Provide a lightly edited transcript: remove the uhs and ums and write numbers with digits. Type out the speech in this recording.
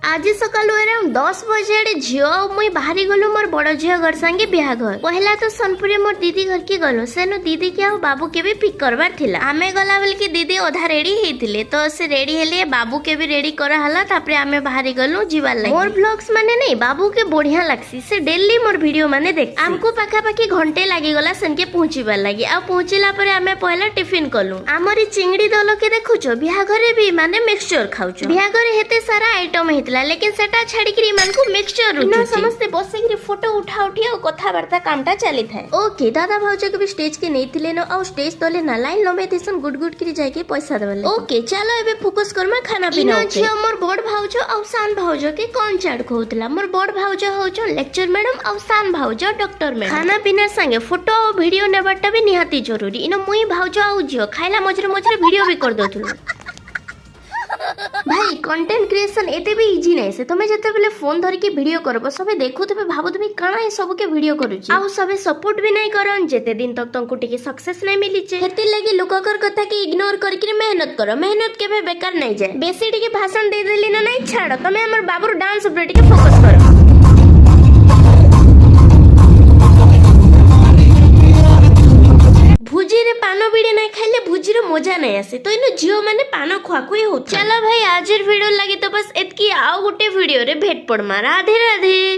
आज सकाल अराउंड 10 बजे झील मुई बाहरी गलु मोर बड़ झील घर संगे बिहा घर पहला तो सोनपुर मोर दीदी घर की गलु सेनु दीदी के बाबू के भी पिक करबार थिला आमे गला बेल की दीदी ओधा रेडी हेतिले तो से रेडी हेले बाबू के भी रेडी करा हला तापरे आमे बाहरी गलु जीवार लागि मोर व्लॉग्स माने नहीं बाबू के बढ़िया लागसी से डेली मोर वीडियो माने देख हमको पाखा पाखी घंटे लागि गला सनके पहुंचीबार लागि आ पहुंचिला परे आमे पहला टिफिन कलु हमरी चिंगड़ी दल के देखुछो बिहा घरे भी माने मिक्सचर खाउछो बिहा घरे हेते सारा आइटम हेतला लेकिन सेटा छाड़ी करी मन को मिक्सचर रुचि समस्त बसे करी फोटो उठा उठी और कथा वार्ता कामटा चली थाए ओके दादा भाउज के भी स्टेज के नहीं थिले न और स्टेज तले ना लाइन लंबे देसन गुड गुड करी जाके पैसा देबले ओके चलो एबे फोकस करमा खाना पीना छी हमर बड़ भाउज और सान भाउज के कौन चाड खोतला मोर बड़ भाउज होचो लेक्चर मैडम और सान भाउज डॉक्टर मैडम खाना पीना संगे फोटो और वीडियो नेबाटा भी निहाती जरूरी इन मुई भाउज और जियो खाइला मजरे मजरे वीडियो भी कर दथुला भाई कंटेंट क्रिएशन एते भी इजी नै से तमे जते बेले फोन धरि के वीडियो करबो सबे देखुतबे भाबुतबे काना ए सब के वीडियो करूची आ सबे सपोर्ट भी नै करन जेते दिन तक तंकु टिके सक्सेस नै मिली छे हेते लागि लोककर कथा के इग्नोर करके मेहनत करो मेहनत केबे बेकार नै जाय बेसी टिके भाषण दे देली न नै छाड़ तमे हमर बाबूर डांस ऊपर टिके फोकस करो भुजी रे पानो बीड़ी नहीं खाइले भुजी रे मजा नहीं आसे तो इनो जियो माने पानो खुआकुई हो चलो भाई आज वीडियो लगी तो बस एतकी आओ गुटे वीडियो रे भेट पड़मा राधे राधे।